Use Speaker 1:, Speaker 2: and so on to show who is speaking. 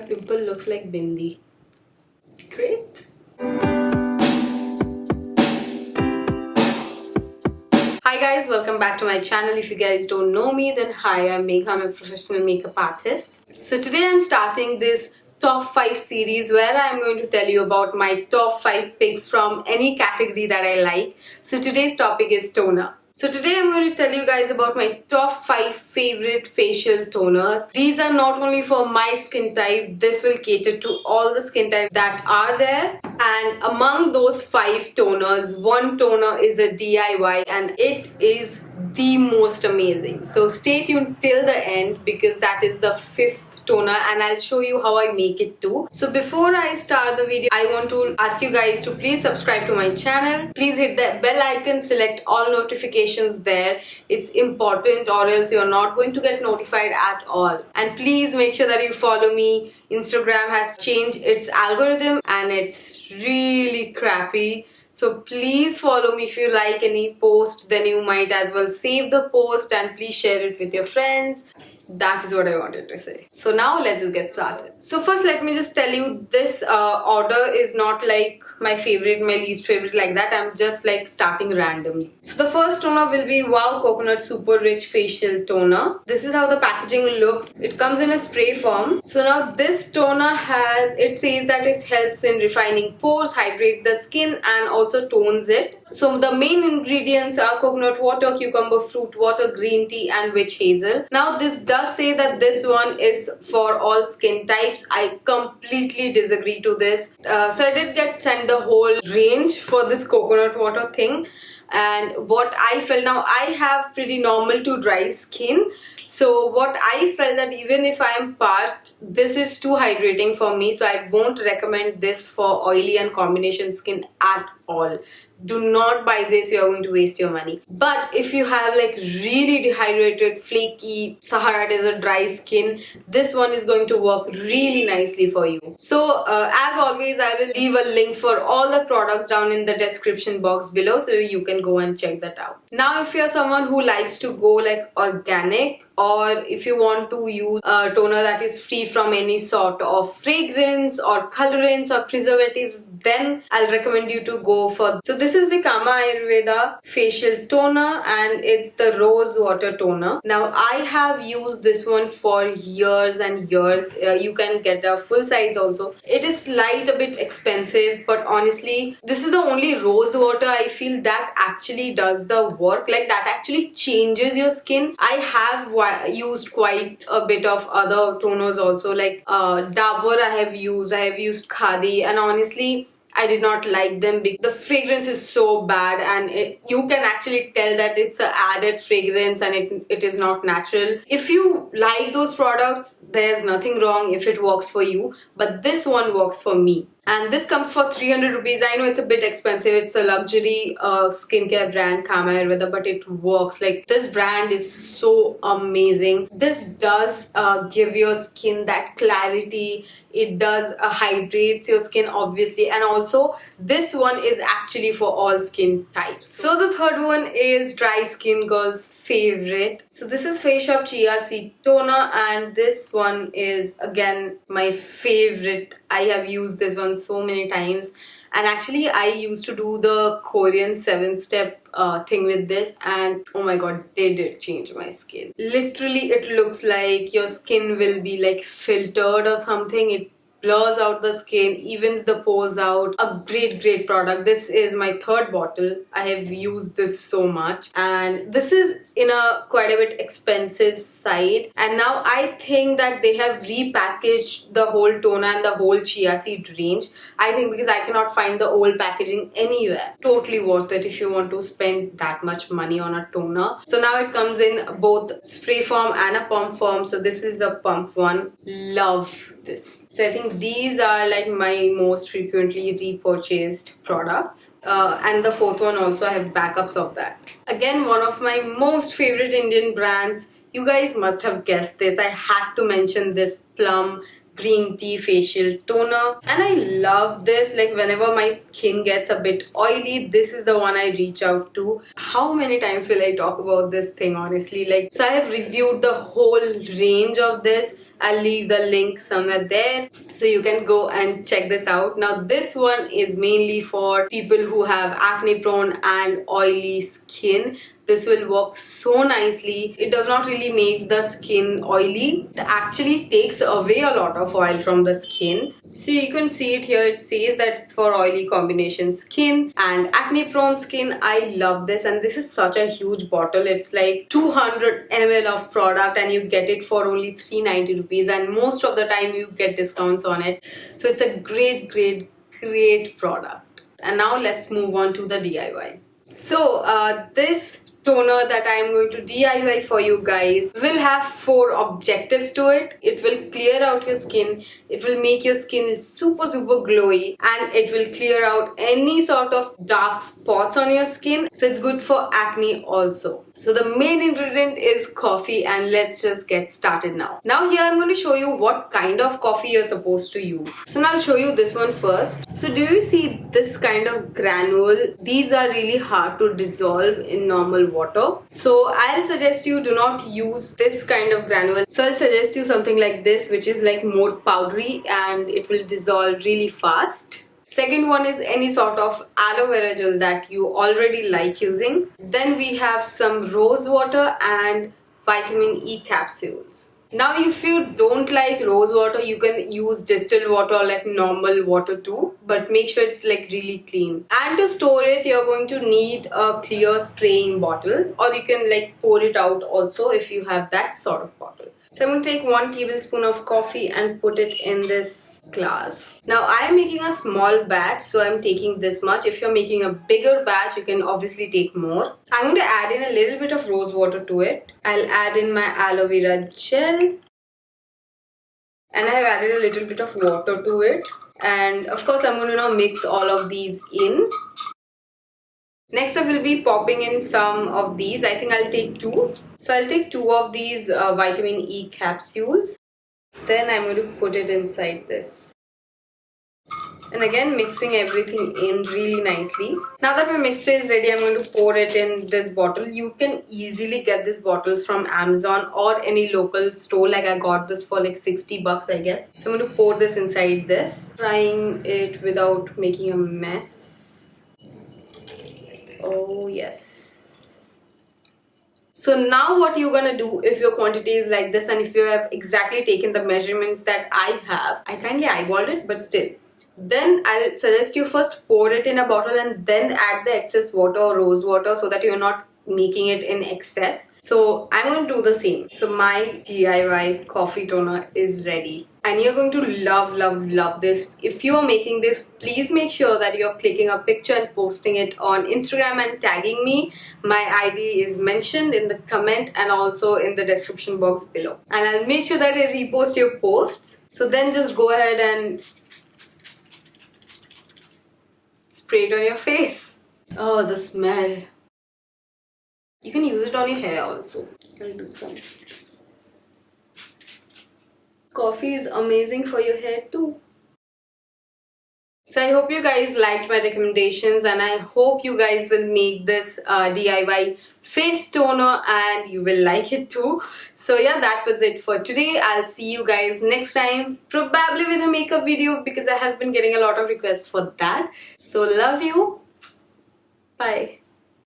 Speaker 1: pimple looks like bindi. Great. Hi guys, welcome back to my channel. If you guys don't know me, then hi, I'm Megha. I'm a professional makeup artist. So today I'm starting this top 5 series where I'm going to tell you about my top 5 picks from any category that I like. So today's topic is toner. So today I'm going to tell you guys about my top 5 favorite facial toners. These are not only for my skin type, this will cater to all the skin types that are there. And among those 5 toners, one toner is a DIY and it is the most amazing. So stay tuned till the end because that is the 5th toner and I'll show you how I make it too. So before I start the video, I want to ask you guys to please subscribe to my channel. Please hit that bell icon, select all notifications there. It's important or else you're not going to get notified at all. And please make sure that you follow me. Instagram has changed its algorithm and it's really crappy. So please follow me. If you like any post, then you might as well save the post and please share it with your friends. That is what I wanted to say. So now let's just get started. So first let me just tell you this order is not like my favorite, my least favorite like that. I'm just like starting randomly. So the first toner will be Wow Coconut Super Rich Facial Toner. This is how the packaging looks. It comes in a spray form. So now this toner it says that it helps in refining pores, hydrate the skin and also tones it. So the main ingredients are coconut water, cucumber fruit water, green tea and witch hazel. Now this does say that this one is for all skin types. I completely disagree to this. So I did get sent the whole range for this coconut water thing. And what I felt, now I have pretty normal to dry skin, so what I felt that even if I am parched, this is too hydrating for me, so I won't recommend this for oily and combination skin at all. Do not buy this, you are going to waste your money. But if you have like really dehydrated, flaky, Sahara Desert dry skin, this one is going to work really nicely for you. So as always, I will leave a link for all the products down in the description box below so you can go and check that out. Now if you're someone who likes to go like organic, or if you want to use a toner that is free from any sort of fragrance or colorants or preservatives, then I'll recommend you to go for. So this is the Kama Ayurveda facial toner and it's the rose water toner. Now I have used this one for years and years. You can get a full size also. It is slight a bit expensive, but honestly this is the only rose water I feel that actually does the work, like that actually changes your skin. I have used quite a bit of other toners also, like Dabur I have used Khadi, and honestly I did not like them because the fragrance is so bad and you can actually tell that it's an added fragrance and it is not natural. If you like those products, there's nothing wrong if it works for you, but this one works for me. And this comes for 300 rupees. I know it's a bit expensive. It's a luxury skincare brand, Kama Ayurveda, but it works. Like this brand is so amazing. This does give your skin that clarity. It does hydrates your skin obviously, and also this one is actually for all skin types. So the third one is dry skin girl's favorite. So this is Face Shop Chia Seed Toner and this one is again my favorite. I have used this one so many times, and actually I used to do the Korean 7-step thing with this, and oh my god, they did change my skin. Literally it looks like your skin will be like filtered or something. It blurs out the skin, evens the pores out. A great product. This is my 3rd bottle. I have used this so much and this is in a quite a bit expensive side, and now I think that they have repackaged the whole toner and the whole chia seed range. I think because I cannot find the old packaging anywhere. Totally worth it if you want to spend that much money on a toner. So now it comes in both spray form and a pump form. So this is a pump one. Love this. So I think these are like my most frequently repurchased products, and the 4th one also I have backups of that. Again, one of my most favorite Indian brands. You guys must have guessed this. I had to mention this Plum green tea facial toner, and I love this. Like whenever my skin gets a bit oily, this is the one I reach out to. How many times will I talk about this thing honestly? Like, so I have reviewed the whole range of this I'll leave the link somewhere there so you can go and check this out. Now this one is mainly for people who have acne prone and oily skin. This will work so nicely. It does not really make the skin oily. It actually takes away a lot of oil from the skin. So you can see it here. It says that it's for oily combination skin and acne prone skin. I love this, and this is such a huge bottle. It's like 200 ml of product and you get it for only 390 rupees, and most of the time you get discounts on it. So it's a great product. And now let's move on to the DIY. So this toner that I am going to DIY for you guys will have 4 objectives to it. It will clear out your skin, it will make your skin super glowy, and it will clear out any sort of dark spots on your skin. So it's good for acne also. So the main ingredient is coffee, and let's just get started now. Now here I'm going to show you what kind of coffee you're supposed to use. So now I'll show you this one first. So do you see this kind of granule? These are really hard to dissolve in normal water. So I'll suggest you do not use this kind of granule. So I'll suggest you something like this, which is like more powdery and it will dissolve really fast. Second one is any sort of aloe vera gel that you already like using. Then we have some rose water and vitamin E capsules. Now if you don't like rose water, you can use distilled water or like normal water too, but make sure it's like really clean. And to store it, you're going to need a clear spraying bottle, or you can like pour it out also if you have that sort of bottle. So I'm going to take 1 tablespoon of coffee and put it in this glass. Now I'm making a small batch, so I'm taking this much. If you're making a bigger batch, you can obviously take more. I'm going to add in a little bit of rose water to it. I'll add in my aloe vera gel. And I have added a little bit of water to it. And of course I'm going to now mix all of these in. Next I will be popping in some of these. I think I'll take 2. So I'll take 2 of these vitamin E capsules. Then I'm going to put it inside this. And again mixing everything in really nicely. Now that my mixture is ready, I'm going to pour it in this bottle. You can easily get these bottles from Amazon or any local store. Like I got this for like 60 bucks I guess. So I'm going to pour this inside this. Trying it without making a mess. Oh yes. So now what you're gonna do if your quantity is like this, and if you have exactly taken the measurements that I have, I kindly eyeballed it, but still. Then I'll suggest you first pour it in a bottle and then add the excess water or rose water so that you're not making it in excess. So I'm going to do the same. So my DIY coffee toner is ready. And you're going to love this. If you're making this, please make sure that you're clicking a picture and posting it on Instagram and tagging me. My ID is mentioned in the comment and also in the description box below. And I'll make sure that I repost your posts. So then just go ahead and spray it on your face. Oh, the smell. You can use it on your hair also. I'll do some. Coffee is amazing for your hair too. So I hope you guys liked my recommendations, and I hope you guys will make this DIY face toner and you will like it too. So yeah, that was it for today. I'll see you guys next time, probably with a makeup video because I have been getting a lot of requests for that. So love you. Bye.